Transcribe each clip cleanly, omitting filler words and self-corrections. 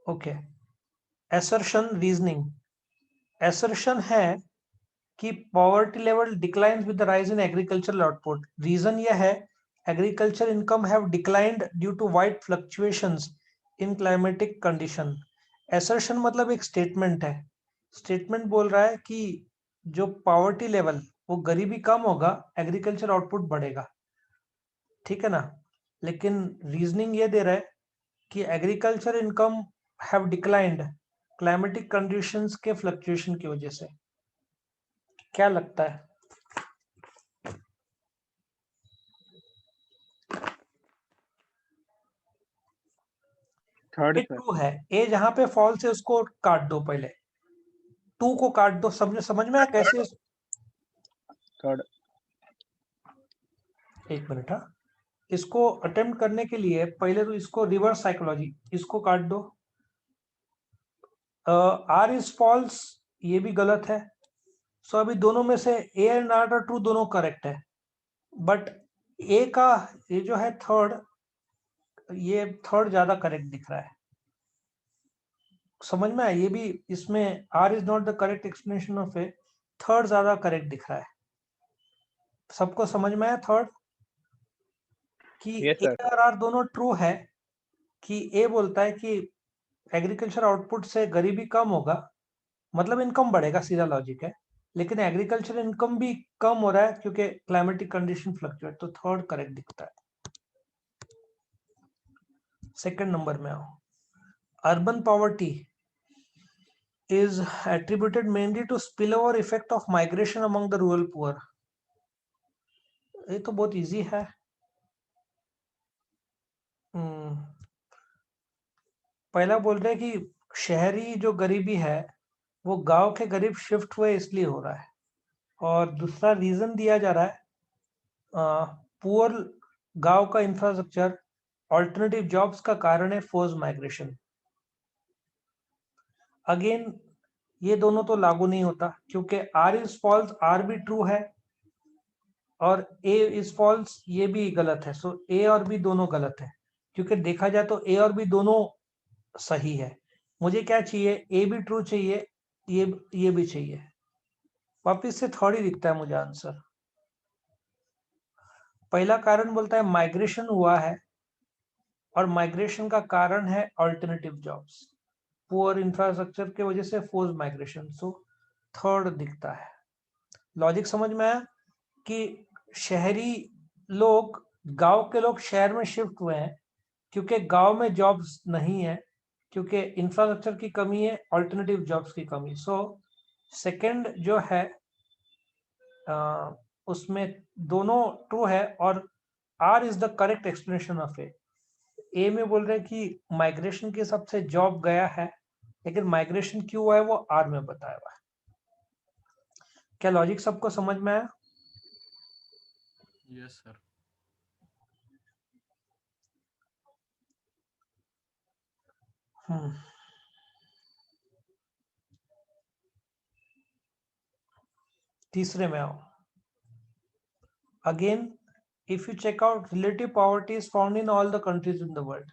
Okay, assertion reasoning. Assertion है कि poverty level declines with the rise in agricultural output. Reason यह है, agriculture income have declined due to wide fluctuations in climatic condition. Assertion मतलब एक statement है। Statement बोल रहा है कि जो पॉवर्टी लेवल, वो गरीबी कम होगा, एग्रीकल्चर आउटपुट बढ़ेगा, ठीक है ना। लेकिन रीजनिंग ये दे रहा है कि agriculture income have declined climatic conditions के फ्लक्चुएशन की वजह से। क्या लगता है? थर्ड ये सर। ट्रू है। ए जहां पे फॉल्स है उसको काट दो, पहले टू को काट दो। समझ में आया कैसे? थर्ड। एक मिनट, हाँ। इसको अटेम्प्ट करने के लिए पहले तो इसको रिवर्स साइकोलॉजी, इसको काट दो। आर इज फॉल्स, ये भी गलत है। सो अभी दोनों में से ए एंड आर ट्रू, दोनों करेक्ट है। बट ए का ये जो है थर्ड, ये थर्ड ज्यादा करेक्ट दिख रहा है। समझ में आया? ये भी, इसमें R is not the correct explanation of A, third ज्यादा करेक्ट दिख रहा है। सबको समझ में आया थर्ड? कि यस ए सर। और आर दोनों ट्रू है। कि ए बोलता है कि एग्रीकल्चर आउटपुट से गरीबी कम होगा, मतलब इनकम बढ़ेगा, सीधा लॉजिक है। लेकिन एग्रीकल्चर इनकम भी कम हो रहा है क्योंकि क्लाइमेटिक कंडीशन फ्लक्चुएट, तो थर्ड करेक्ट दिखता है। सेकंड नंबर में आओ। Urban poverty is attributed mainly to spillover effect of migration among the rural poor। ये तो बहुत इजी है। पहला बोल रहे हैं कि शहरी जो गरीबी है वो गांव के गरीब शिफ्ट हुए इसलिए हो रहा है। और दूसरा रीजन दिया जा रहा है पुअर गांव का इंफ्रास्ट्रक्चर, ऑल्टरनेटिव जॉब्स का कारण है फोर्स माइग्रेशन। अगेन ये दोनों तो लागू नहीं होता क्योंकि आर इज फॉल्स, आर भी ट्रू है, और ए इज फॉल्स, ये भी गलत है। सो ए और बी दोनों गलत है। क्योंकि देखा जाए तो ए और बी दोनों सही है। मुझे क्या चाहिए? ए भी ट्रू चाहिए, ये भी चाहिए। वापिस से थर्ड ही दिखता है मुझे आंसर। पहला कारण बोलता है माइग्रेशन हुआ है, और माइग्रेशन का कारण है अल्टरनेटिव जॉब्स, पुअर इंफ्रास्ट्रक्चर के वजह से फोर्स माइग्रेशन। सो थर्ड दिखता है। लॉजिक समझ में आया कि शहरी लोग, गांव के लोग शहर में शिफ्ट हुए हैं क्योंकि गांव में जॉब्स नहीं है, क्योंकि इंफ्रास्ट्रक्चर की कमी है, अल्टरनेटिव जॉब्स की कमी। सो सेकंड जो है उसमें दोनों ट्रू है, और R is the correct explanation of A. A में बोल रहे हैं कि माइग्रेशन के हिसाब से जॉब गया है, लेकिन माइग्रेशन क्यों हुआ है वो आर में बताया हुआ है। क्या लॉजिक सबको समझ में आया? Yes sir. तीसरे में आओ। Again, if you check out, relative poverty is found in all the countries in the world.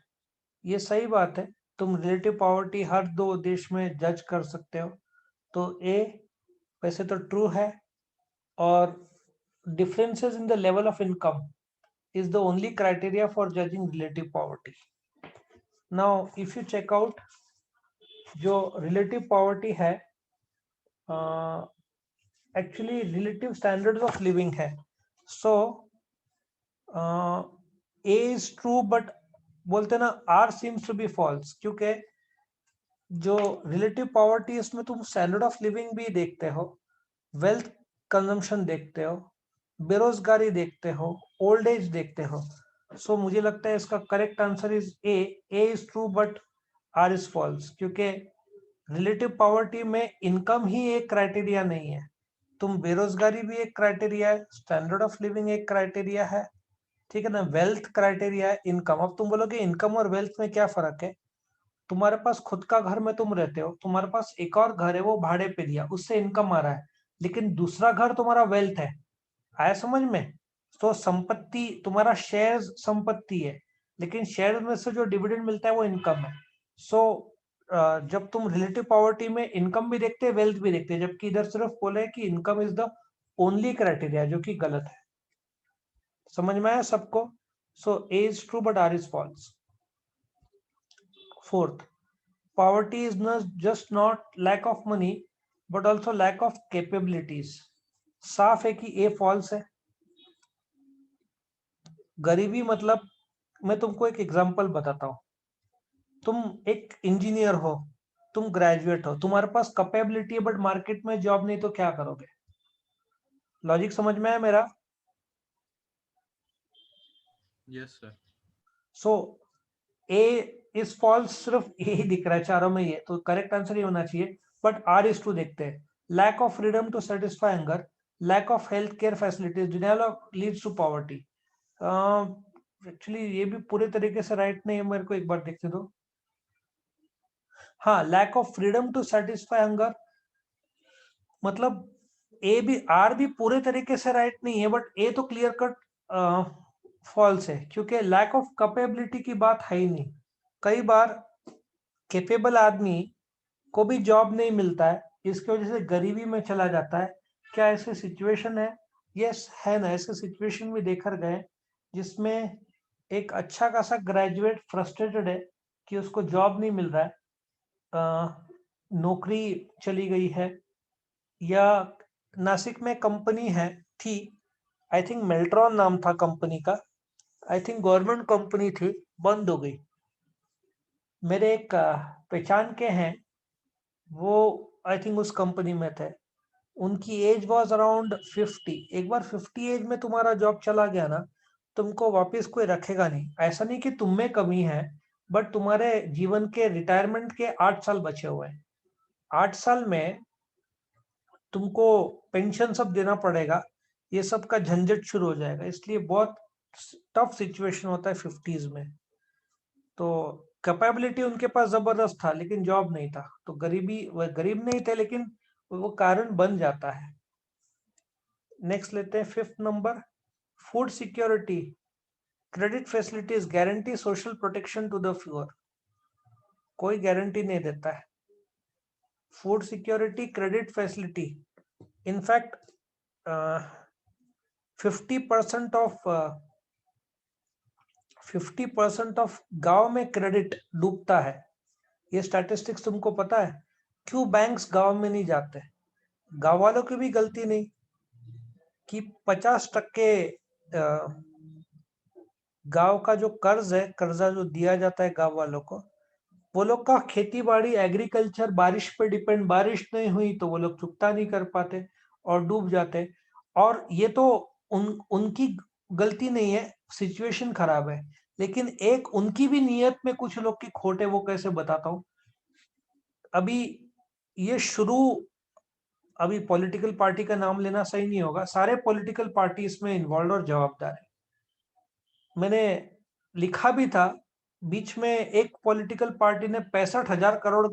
ये सही बात है, तुम रिलेटिव पॉवर्टी हर दो देश में जज कर सकते हो। तो ए वैसे तो ट्रू है। और differences in the level of income is the only criteria for judging relative poverty। Now if you check out, जो relative poverty है, actually relative standards of living है। So A is true, but बोलते ना R seems to be false, क्योंकि जो relative poverty है उसमें तुम स्टैंडर्ड ऑफ लिविंग भी देखते हो, वेल्थ कंजम्पशन देखते हो, बेरोजगारी देखते हो, ओल्ड एज देखते हो। सो मुझे लगता है इसका correct answer is A. A is true but R is false, क्योंकि रिलेटिव पॉवर्टी में इनकम ही एक क्राइटेरिया नहीं है। तुम बेरोजगारी भी एक क्राइटेरिया है, स्टैंडर्ड ऑफ लिविंग एक क्राइटेरिया है, ठीक है ना, वेल्थ क्राइटेरिया है, इनकम। अब तुम बोलोगे इनकम और वेल्थ में क्या फर्क है? तुम्हारे पास खुद का घर में तुम रहते हो, तुम्हारे पास एक और घर है वो भाड़े पे दिया, उससे इनकम आ रहा है, लेकिन दूसरा घर तुम्हारा वेल्थ है। आया समझ में? तो संपत्ति तुम्हारा शेयर संपत्ति है, लेकिन शेयर में से जो डिविडेंड मिलता है वो इनकम है। सो जब तुम रिलेटिव पॉवर्टी में इनकम भी देखते हैं, वेल्थ भी देखते हैं, जबकि इधर सिर्फ बोले कि income is the only criteria, जो कि गलत है। समझ में आया सबको? So A is true but R is false. Fourth, poverty is not just not lack of money but also lack of capabilities। साफ है कि ए फॉल्स है। गरीबी मतलब, मैं तुमको एक एग्जांपल बताता हूं। तुम एक इंजीनियर हो, तुम ग्रेजुएट हो, तुम्हारे पास कैपेबिलिटी है बट मार्केट में जॉब नहीं, तो क्या करोगे? लॉजिक समझ में आया मेरा? Yes sir. So A is false, सिर्फ ए ही दिख रहा है चारों में, ये तो करेक्ट आंसर ही होना चाहिए। बट आर इज टू देखते हैं। Lack of freedom to satisfy hunger, lack of health care facilities, denial of leads to poverty. Actually ये भी पूरे तरीके से राइट नहीं है, मेरे को एक बार देखते दो। हाँ, lack of freedom to satisfy hunger, मतलब ए भी, आर भी पूरे तरीके से राइट नहीं है, बट ए तो क्लियर कट फॉल्स है, क्योंकि लैक ऑफ कैपेबिलिटी की बात है ही नहीं। कई बार कैपेबल आदमी को भी जॉब नहीं मिलता है, इसकी वजह से गरीबी में चला जाता है। क्या ऐसी सिचुएशन है? यस है ना, ऐसे सिचुएशन भी देखा गए जिसमें एक अच्छा खासा ग्रेजुएट फ्रस्ट्रेटेड है कि उसको जॉब नहीं मिल रहा है, नौकरी चली गई है, या नासिक में कंपनी है थी, आई थिंक मेल्ट्रॉन नाम था कंपनी का, आई थिंक गवर्नमेंट कंपनी थी, बंद हो गई। मेरे एक पहचान के हैं, वो आई थिंक उस कंपनी में थे। उनकी एज वाज अराउंड 50। एक बार 50 एज में तुम्हारा जॉब चला गया ना, तुमको वापस कोई रखेगा नहीं। ऐसा नहीं कि तुम में कमी है, बट तुम्हारे जीवन के रिटायरमेंट के 8 साल बचे हुए हैं। 8 साल में तुमको पेंशन सब देना पड़ेगा, ये सब का झंझट शुरू हो जाएगा, इसलिए बहुत टफ सिचुएशन होता है 50s में। तो कैपेबिलिटी उनके पास जबरदस्त था, लेकिन जॉब नहीं था, तो गरीबी, वह गरीब नहीं थे लेकिन वो कारण बन जाता है। नेक्स्ट लेते हैं 5th number, food security, credit facilities, guarantee social protection to the poor. कोई गारंटी नहीं देता है। Food security, credit facility, in fact 50% of 50% of गांव में क्रेडिट डूबता है। ये स्टैटिस्टिक्स तुमको पता है? क्यों बैंक्स गांव में नहीं जाते? गांव वालों की भी गलती नहीं कि 50% गांव का जो कर्ज है, कर्जा जो दिया जाता है गांव वालों को, वो लोग का खेती बाड़ी, एग्रीकल्चर बारिश पे डिपेंड, बारिश नहीं हुई तो वो लोग चुकता नहीं कर पाते और डूब जाते। और ये तो उनकी गलती नहीं है, सिचुएशन खराब है, लेकिन एक उनकी भी नियत में कुछ लोग की खोट है। वो कैसे बताता हूं। अभी ये शुरू, अभी पॉलिटिकल पार्टी का नाम लेना सही नहीं होगा, सारे पॉलिटिकल पार्टी इसमें इन्वॉल्व और जवाबदार है। मैंने लिखा भी था, बीच में एक पॉलिटिकल पार्टी ने 65,000 करोड़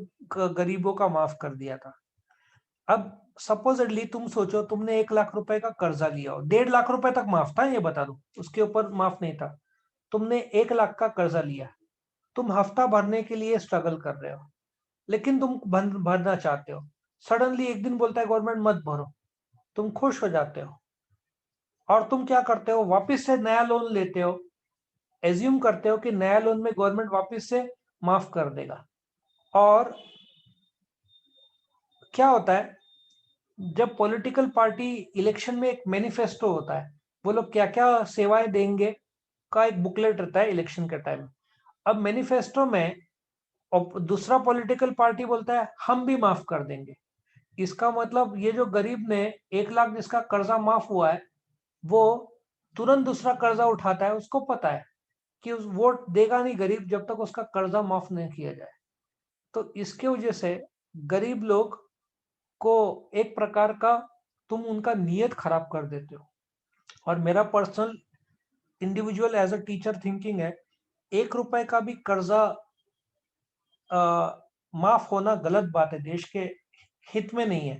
गरीबों का माफ कर दिया था। अब सपोजिटली तुम सोचो, तुमने 1 लाख रुपए का कर्जा लिया हो, 1.5 लाख रुपए तक माफ था, ये बता दो, उसके ऊपर माफ नहीं था। तुमने 1 लाख का कर्जा लिया, तुम हफ्ता भरने के लिए स्ट्रगल कर रहे हो, लेकिन तुम भरना चाहते हो। सडनली एक दिन बोलता है गवर्नमेंट मत भरो, तुम खुश हो जाते हो, और तुम क्या करते हो, वापिस से नया लोन लेते हो, एज्यूम करते हो कि नया लोन में गवर्नमेंट वापस से माफ कर देगा। और क्या होता है, जब पॉलिटिकल पार्टी इलेक्शन में एक मैनिफेस्टो होता है, वो लोग क्या क्या सेवाएं देंगे का एक बुकलेट रहता है इलेक्शन के टाइम। अब मैनिफेस्टो में दूसरा पॉलिटिकल पार्टी बोलता है हम भी माफ कर देंगे। इसका मतलब ये जो गरीब ने 1 लाख जिसका कर्जा माफ हुआ है, वो तुरंत दूसरा कर्जा उठाता है। उसको पता है कि उस वोट देगा नहीं गरीब जब तक उसका कर्जा माफ नहीं किया जाए। तो इसके वजह से गरीब लोग को एक प्रकार का, तुम उनका नियत खराब कर देते हो। और मेरा personal individual as a teacher thinking है, 1 रुपए का भी कर्जा माफ होना गलत बात है, देश के हित में नहीं है,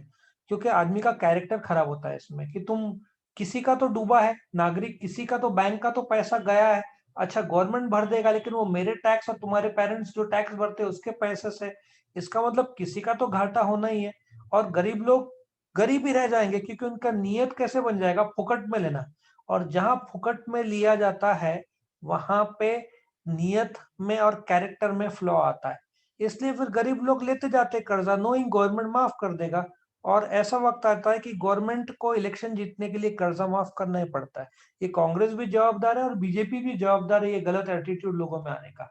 क्योंकि आदमी का कैरेक्टर खराब होता है इसमें। कि तुम, किसी का तो डूबा है नागरिक, किसी का तो बैंक का तो पैसा गया है, अच्छा गवर्नमेंट भर देगा, लेकिन वो मेरे टैक्स और तुम्हारे पेरेंट्स जो टैक्स भरते हैं उसके पैसे से, इसका मतलब किसी का तो घाटा होना ही है। और गरीब लोग गरीब ही रह जाएंगे, क्योंकि उनका नियत कैसे बन जाएगा, फुकट में लेना। और जहां फुकट में लिया जाता है वहां पे नियत में और कैरेक्टर में फ्लॉ आता है। इसलिए फिर गरीब लोग लेते जाते कर्जा, नोइंग गवर्नमेंट माफ कर देगा। और ऐसा वक्त आता है कि गवर्नमेंट को इलेक्शन जीतने के लिए कर्जा माफ करना ही पड़ता है। ये कांग्रेस भी जवाबदार है और बीजेपी भी जवाबदार है ये गलत एटीट्यूड लोगों में आने का।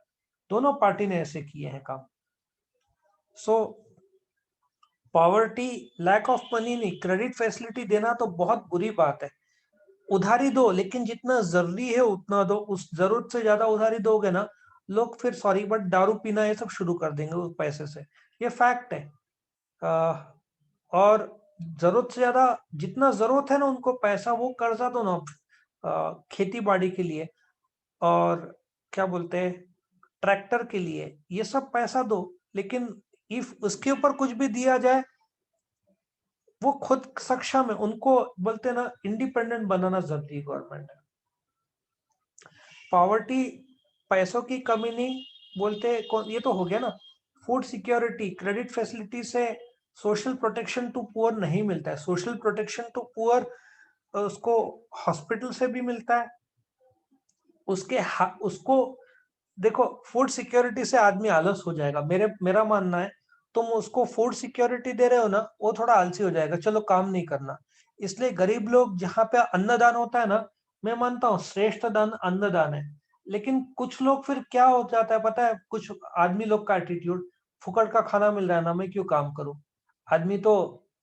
दोनों पार्टी ने ऐसे किए हैं काम। सो पॉवर्टी, लैक ऑफ मनी नहीं, क्रेडिट फैसिलिटी देना तो बहुत बुरी बात है। उधारी दो, लेकिन जितना जरूरी है उतना दो। उस जरूरत से ज्यादा उधारी दोगे ना, लोग फिर सॉरी बट दारू पीना ये सब शुरू कर देंगे उस पैसे से। ये फैक्ट है। और जरूरत से ज्यादा जितना जरूरत है ना उनको पैसा, वो कर्जा दो ना खेती बाड़ी के लिए, और क्या बोलते हैं, ट्रैक्टर के लिए, ये सब पैसा दो। लेकिन इफ उसके ऊपर कुछ भी दिया जाए, वो खुद सक्षम है, उनको बोलते हैं ना इंडिपेंडेंट बनाना जरूरी गवर्नमेंट है। पॉवर्टी पैसों की कमी नहीं बोलते, ये तो हो गया ना। फूड सिक्योरिटी, क्रेडिट फैसिलिटी से सोशल प्रोटेक्शन टू पुअर नहीं मिलता है। सोशल प्रोटेक्शन टू पुअर उसको हॉस्पिटल से भी मिलता है। उसको देखो, फूड सिक्योरिटी से आदमी आलस हो जाएगा, मेरा मानना है। तुम उसको फूड सिक्योरिटी दे रहे हो ना, वो थोड़ा आलसी हो जाएगा, चलो काम नहीं करना। इसलिए गरीब लोग जहाँ पे अन्नदान होता है ना, मैं मानता हूँ श्रेष्ठ दान अन्नदान है। लेकिन कुछ लोग फिर क्या हो जाता है पता है, कुछ आदमी लोग का एटीट्यूड, फुकट का खाना मिल रहा है ना, मैं क्यों काम करूं। आदमी तो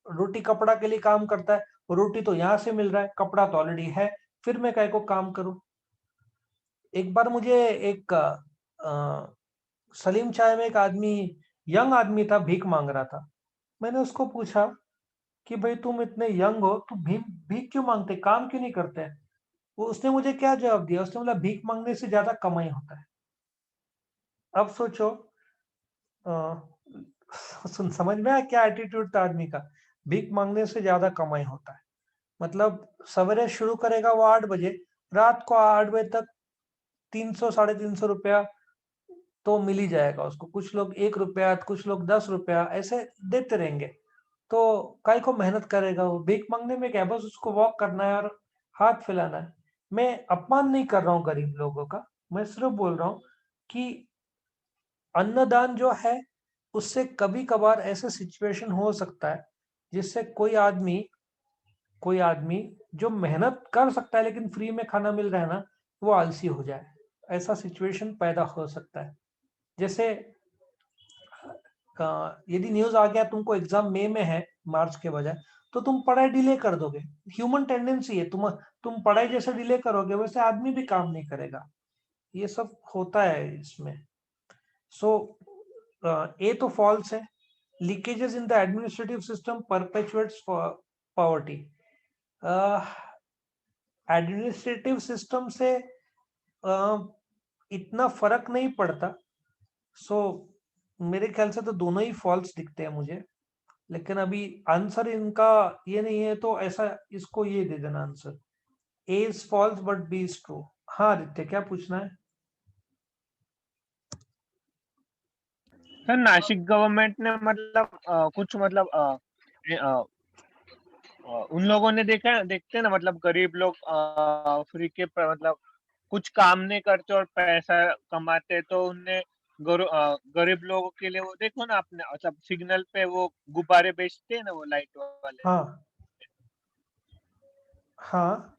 रोटी कपड़ा के लिए काम करता है, रोटी तो यहाँ से मिल रहा है, कपड़ा तो ऑलरेडी है, फिर मैं काय को काम करूं। एक बार मुझे एक सलीम चाय में एक आदमी, यंग आदमी था, भीख मांग रहा था। मैंने उसको पूछा कि भाई तुम इतने यंग हो, तुम भीख भीख क्यों मांगते, काम क्यों नहीं करते। वो उसने मुझे क्या जवाब दिया, उसने बोला भीख मांगने से ज्यादा कमाई होता है। अब सोचो, अ, समझ में आया क्या एटीट्यूड था आदमी का। भीख मांगने से ज्यादा कमाई होता है, मतलब सवेरे शुरू करेगा वो 8 बजे, रात को 8 बजे तक 300 350 रुपया तो मिल ही जाएगा उसको। कुछ लोग 1 रुपया, कुछ लोग 10 रुपया ऐसे देते रहेंगे। तो काय को मेहनत करेगा वो, भीख मांगने में क्या है, बस उसको वॉक करना है और हाथ फैलाना है। मैं अपमान नहीं कर रहा हूँ गरीब लोगों का, मैं सिर्फ बोल रहा हूँ कि अन्नदान जो है उससे कभी कभार ऐसे सिचुएशन हो सकता है जिससे कोई आदमी जो मेहनत कर सकता है लेकिन फ्री में खाना मिल रहा है ना, वो आलसी हो जाए। ऐसा सिचुएशन पैदा हो सकता है। जैसे यदि न्यूज आ गया तुमको एग्जाम मई में है मार्च के बजाय, तो तुम पढ़ाई डिले कर दोगे। ह्यूमन टेंडेंसी है, तुम पढ़ाई जैसे डिले करोगे वैसे आदमी भी काम नहीं करेगा। ये सब होता है इसमें। सो ये तो फॉल्स है। Leakages in the administrative system perpetuates poverty. Administrative system से इतना फर्क नहीं पड़ता। सो मेरे ख्याल से तो दोनों ही फॉल्स दिखते हैं मुझे। लेकिन अभी आंसर इनका ये नहीं है, तो ऐसा इसको ये दे देना answer, A is false but B is true. हाँ आदित्य, क्या पूछना है। सर नासिक गवर्नमेंट ने मतलब कुछ मतलब उन लोगों ने देखते हैं ना, मतलब गरीब लोग फ्री के मतलब कुछ काम नहीं करते और पैसा कमाते, तो उनने गरीब लोगों के लिए वो देखो ना, अपने मतलब सिग्नल पे वो गुब्बारे बेचते हैं ना, वो लाइट वाले। हाँ हाँ,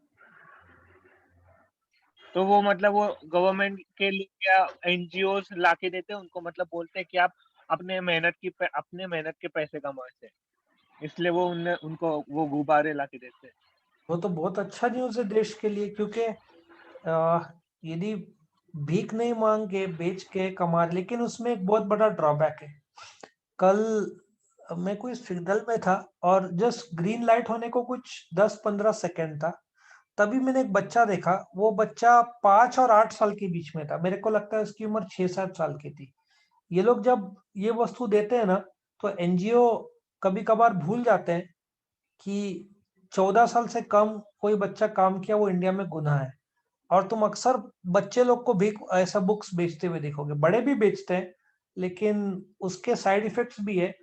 तो वो मतलब वो गवर्नमेंट के लिए क्या एनजीओ ला के देते हैं उनको, मतलब बोलते हैं कि आप अपने मेहनत के पैसे कमाते हैं, इसलिए वो उनको वो गुब्बारे ला के देते हैं। वो तो बहुत अच्छा न्यूज है देश के लिए, क्योंकि यदि भीख नहीं मांग के बेच के कमा, लेकिन उसमें एक बहुत बड़ा ड्रॉबैक है। कल मैं कोई सिग्नल में था और जस्ट ग्रीन लाइट होने को कुछ 10-15 सेकंड था, तभी मैंने एक बच्चा देखा। वो बच्चा 5 और 8 साल के बीच में था, मेरे को लगता है उसकी उम्र 6-7 साल की थी। ये लोग जब ये वस्तु देते हैं ना, तो एनजीओ कभी कभार भूल जाते हैं कि 14 साल से कम कोई बच्चा काम किया वो इंडिया में गुनाह है। और तुम अक्सर बच्चे लोग को भी ऐसा बुक्स बेचते हुए देखोगे, बड़े भी बेचते हैं, लेकिन उसके साइड इफेक्ट्स भी है।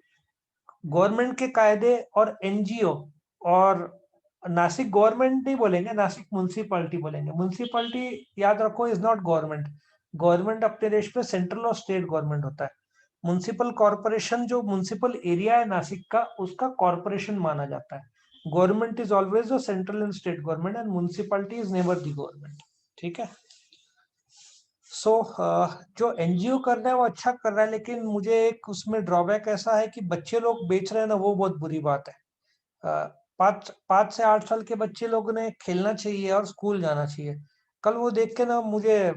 गवर्नमेंट के कायदे और एनजीओ, और नासिक गवर्नमेंट नहीं बोलेंगे, नासिक म्युनिसिपैलिटी बोलेंगे। म्युनिसिपैलिटी याद रखो इज नॉट गवर्नमेंट। गवर्नमेंट अपने देश में सेंट्रल और स्टेट गवर्नमेंट होता है। म्युनिसिपल कॉर्पोरेशन, जो म्युनिसिपल एरिया है नासिक का, उसका कॉर्पोरेशन माना जाता है। Government is always the central and state government, and municipality is never the government. ठीक है। सो जो एनजीओ कर रहा है वो अच्छा कर रहा है, लेकिन मुझे एक उसमें ड्रॉबैक ऐसा है कि बच्चे लोग बेच रहे हैं ना, वो बहुत बुरी बात है। 5 से 8 साल के बच्चे लोग ने खेलना चाहिए और स्कूल जाना चाहिए। कल वो देख के ना मुझे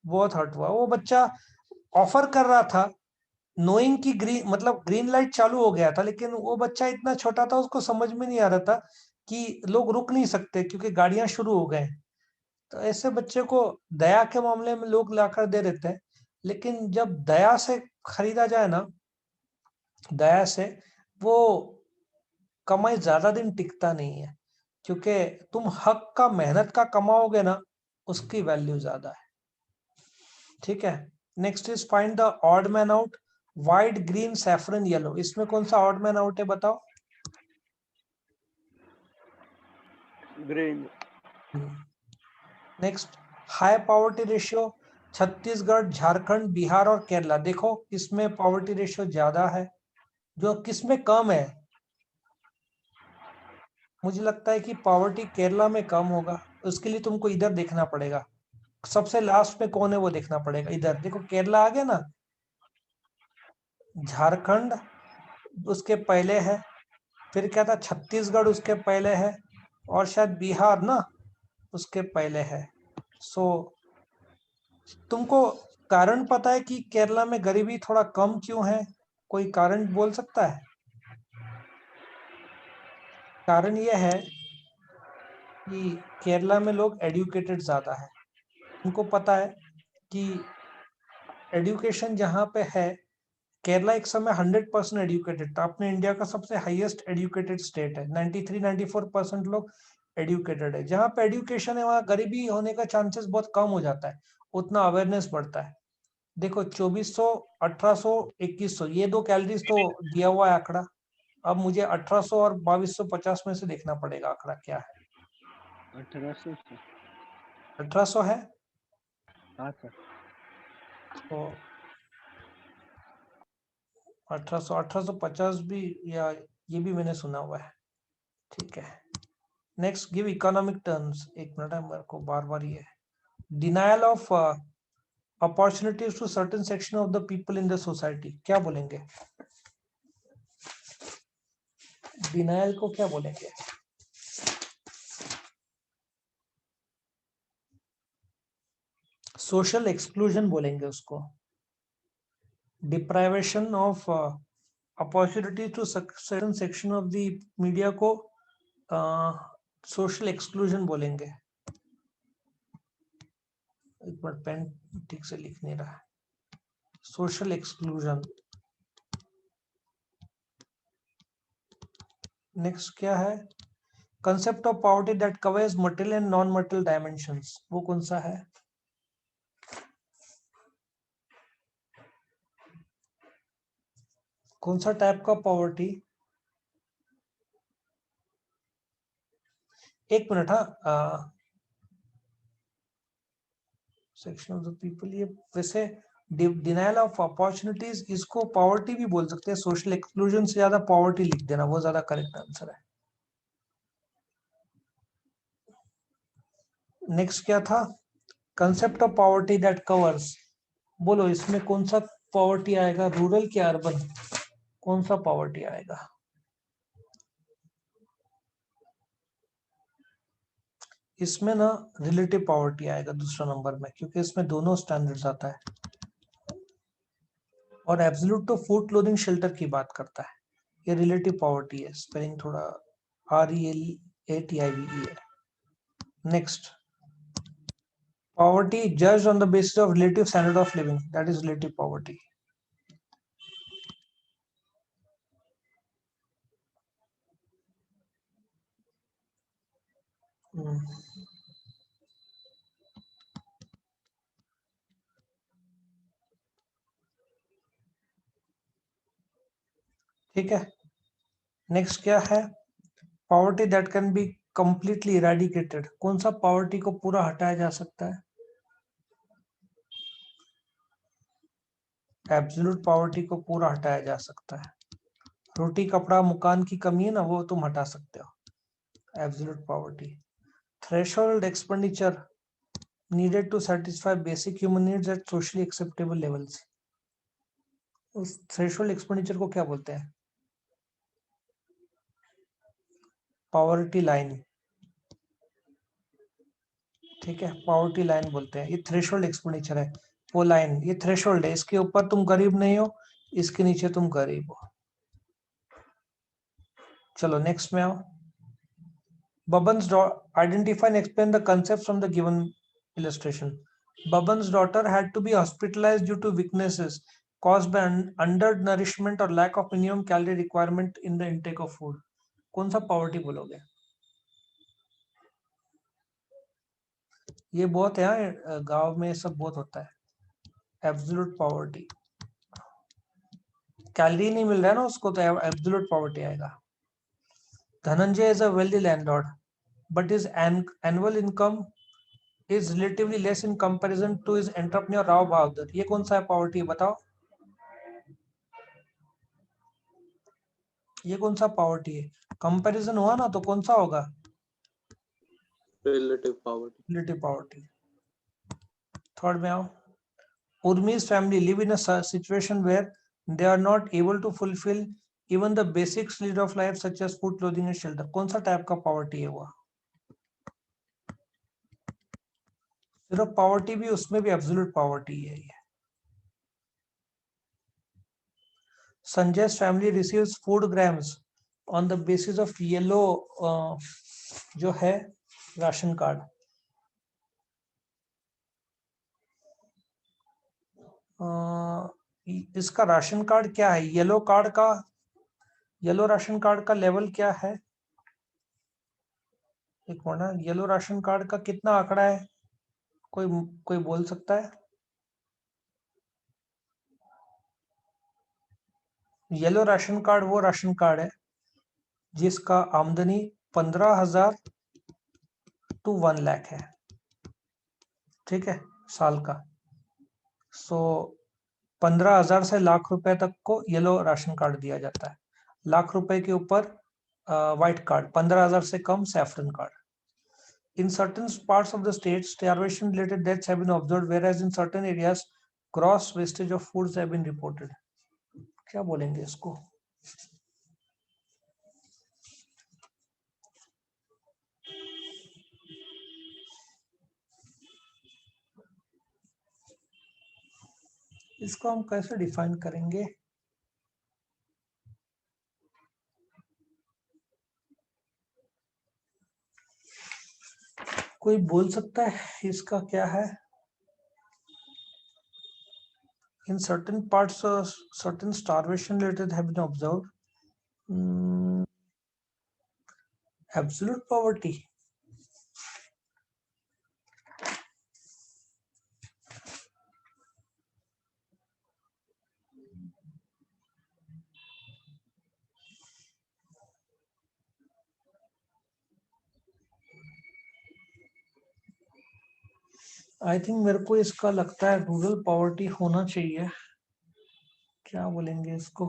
बहुत हर्ट हुआ। वो बच्चा ऑफर कर रहा था, नोइंग की ग्रीन मतलब ग्रीन लाइट चालू हो गया था, लेकिन वो बच्चा इतना छोटा था, उसको समझ में नहीं आ रहा था कि लोग रुक नहीं सकते क्योंकि गाड़ियां शुरू हो गए। तो ऐसे बच्चे को दया के मामले में लोग लाकर दे देते हैं, लेकिन जब दया से खरीदा जाए ना, दया से, वो कमाई ज्यादा दिन टिकता नहीं है, क्योंकि तुम हक का, मेहनत का कमाओगे ना, उसकी वैल्यू ज्यादा है। ठीक है। Next is find the odd man out. White, green, saffron, yellow, इसमें कौन सा ऑड मैन आउट है बताओ। Green. Next, high poverty ratio. Chhattisgarh, Jharkhand, Bihar और केरला। देखो किसमें पॉवर्टी रेशियो ज्यादा है, जो किसमें कम है। मुझे लगता है कि पॉवर्टी केरला में कम होगा। उसके लिए तुमको इधर देखना पड़ेगा, सबसे लास्ट में कौन है वो देखना पड़ेगा। इधर देखो, केरला आ गया ना, झारखंड उसके पहले है, फिर क्या था, छत्तीसगढ़ उसके पहले है, और शायद बिहार ना उसके पहले है। सो तुमको कारण पता है कि केरला में गरीबी थोड़ा कम क्यों है? कोई कारण बोल सकता है? कारण यह है कि केरला में लोग एडुकेटेड ज्यादा है। उनको पता है कि एडुकेशन जहाँ पे है, केरला एक समय 100% एडुकेटेड था, अपने इंडिया का सबसे हाईएस्ट एडुकेटेड स्टेट है। 93-94% लोग एडुकेटेड है। जहाँ पे एडुकेशन है वहाँ गरीबी होने का चांसेस बहुत कम हो जाता है, उतना अवेयरनेस बढ़ता है। देखो 2400, 1800, 2100, ये दो कैलोरीज तो दिया हुआ है आंकड़ा। अब मुझे 1800 और 2250 में से देखना पड़ेगा आंकड़ा क्या है। 1800। 1800 है हाँ सर। तो 1800, 1850 भी, या ये भी मैंने सुना हुआ है। ठीक है। Next, give economic terms. एक मिनट है, मेरे को बार बार ये denial of opportunities to certain section of the people in the society, क्या बोलेंगे? डिनायल को क्या बोलेंगे? सोशल एक्सक्लूजन बोलेंगे उसको। Deprivation of opportunity to certain section of the media को सोशल एक्सक्लूजन बोलेंगे। एक बार पेन ठीक से लिख नहीं रहा। Social exclusion. नेक्स्ट क्या है? Concept of poverty that covers material and non material dimensions, वो कौन सा है? कौन सा टाइप का पॉवर्टी? एक मिनट। हाँ, सेक्शन ऑफ द पीपल, ये वैसे डिनायल ऑफ अपॉर्चुनिटीज, इसको पॉवर्टी भी बोल सकते हैं। सोशल एक्सक्लूजन से ज्यादा पॉवर्टी लिख देना, वो ज्यादा करेक्ट आंसर है। नेक्स्ट क्या था? Concept of poverty that covers. बोलो इसमें कौन सा पॉवर्टी आएगा, रूरल क्या अर्बन? कौन सा पॉवर्टी आएगा? इसमें ना रिलेटिव पॉवर्टी आएगा दूसरा नंबर में, क्योंकि इसमें दोनों स्टैंडर्ड्स आता है। और एब्सोल्यूट तो फूड, क्लोथिंग, शेल्टर की बात करता है। ये रिलेटिव पॉवर्टी है। स्पेलिंग थोड़ा RELATIVE है। Next, poverty judged on the basis of relative standard of living, that is relative poverty. ठीक है, नेक्स्ट क्या है, poverty that can be completely eradicated. कौन सा पॉवर्टी को पूरा हटाया जा सकता है? एब्सोल्यूट पॉवर्टी को पूरा हटाया जा सकता है। रोटी कपड़ा मकान की कमी है ना, वो तुम हटा सकते हो, absolute poverty. Threshold expenditure needed to satisfy basic human needs at socially acceptable levels। उस थ्रेशोल्ड एक्सपेंडिचर को क्या बोलते हैं? पॉवर्टी लाइन, ठीक है, पॉवर्टी लाइन बोलते हैं। ये थ्रेशोल्ड एक्सपेंडिचर है, वो लाइन, ये थ्रेशोल्ड है, इसके ऊपर तुम गरीब नहीं हो, इसके नीचे तुम गरीब हो। चलो नेक्स्ट में आओ। Bubban's identify and explain the concepts from the given illustration। Bubban's daughter had to be hospitalized due to weaknesses caused by undernourishment or lack of minimum calorie requirement in the intake of food। कौन सा poverty बोलोगे? ये बहुत है, गांव में सब बहुत होता है। एब्सोल्यूट पॉवर्टी, कैलोरी नहीं मिल रहा है ना उसको, तो एब्सोल्यूट पॉवर्टी आएगा। Dhananjay is a wealthy landlord, but his annual income is relatively less in comparison to his entrepreneur Rao Bahadur। ये कौन सा है पॉवर्टी, बताओ? ये कौन सा पॉवर्टी है? कंपैरिजन हुआ ना, तो कौन सा होगा? Relative poverty. Relative poverty. Third में आओ। Urmi's family live in a situation where they are not able to fulfill even the basic needs of life such as food, clothing and shelter। कौन सा टाइप का poverty है हुआ? सिर्फ poverty भी, उसमें भी एब्सोल्यूट पॉवर्टी है ये। Sanjay's family receives food grams on the basis of yellow जो है राशन कार्ड। इसका राशन कार्ड क्या है? येलो कार्ड का, येलो राशन कार्ड का लेवल क्या है? एक मिनट, येलो राशन कार्ड का कितना आंकड़ा है? कोई कोई बोल सकता है? येलो राशन कार्ड वो राशन कार्ड है जिसका आमदनी 15,000 to 1 लाख है, ठीक है, साल का। सो 15,000 से लाख रुपए तक को येलो राशन कार्ड दिया जाता है। लाख रुपए के ऊपर व्हाइट कार्ड, 15,000 से कम saffron card. In certain parts of the state, starvation-related deaths have been observed, whereas in certain areas, gross wastage of foods have been reported। क्या बोलेंगे इसको? इसको हम कैसे डिफाइन करेंगे? कोई बोल सकता है इसका क्या है? In certain parts, certain starvation related have been observed। Absolute poverty। I think मेरे को इसका लगता है रूरल पॉवर्टी होना चाहिए। क्या बोलेंगे इसको?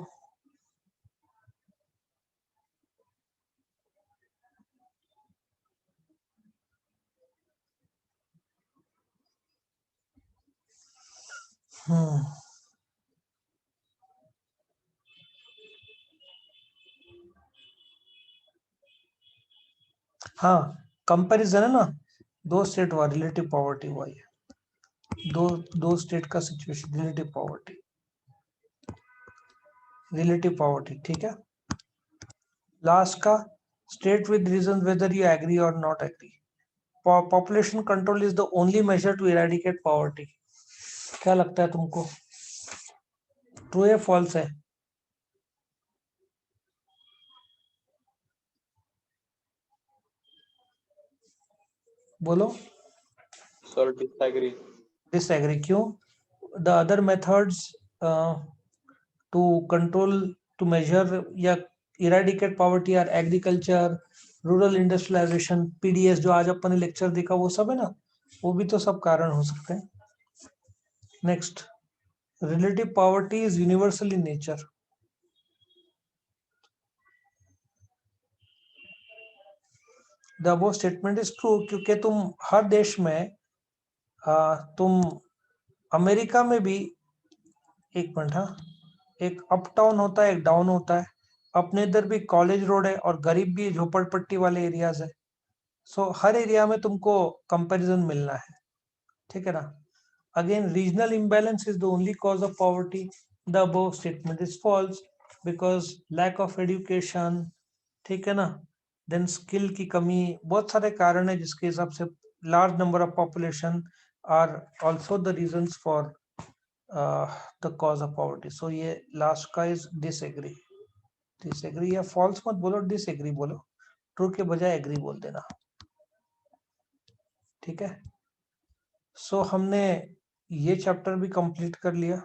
हाँ, कंपैरिजन है ना, दो स्टेट हुआ, रिलेटिव पॉवर्टी हुआ ये। दो स्टेट का situation, relative poverty, relative poverty, ठीक है। लास्ट का, state with reason whether you agree or not agree. Population control is the only measure to eradicate poverty. क्या लगता है तुमको, ट्रू है फॉल्स है? बोलो। Sir, disagree. डिसएग्री, क्यों? The other methods to control to measure या eradicate poverty are agriculture, rural industrialization, PDS जो आज अपन ने लेक्चर देखा वो सब है ना, वो भी तो सब कारण हो सकते हैं. Next, relative poverty is universal in nature. The above statement is true क्योंकि तुम हर देश में तुम अमेरिका में भी एक मिनट, हाँ, एक अप टाउन होता है, एक डाउन होता है. अपने इधर भी कॉलेज रोड है और गरीब भी झोपड़पट्टी वाले एरियाज है. सो हर एरिया में तुमको कंपैरिजन मिलना है, ठीक है ना. Again regional imbalance is the only cause of poverty. The above statement is false because lack of education, ठीक है ना, देन स्किल की कमी, बहुत सारे कारण है जिसके हिसाब से large number of population are also the reasons for the cause of poverty. So ये लास्ट का इज डिसएग्री. डिसएग्री या फॉल्स मत बोलो, डिसएग्री बोलो. ट्रू के बजाय एग्री बोल देना, ठीक है. सो हमने ये चैप्टर भी कंप्लीट कर लिया.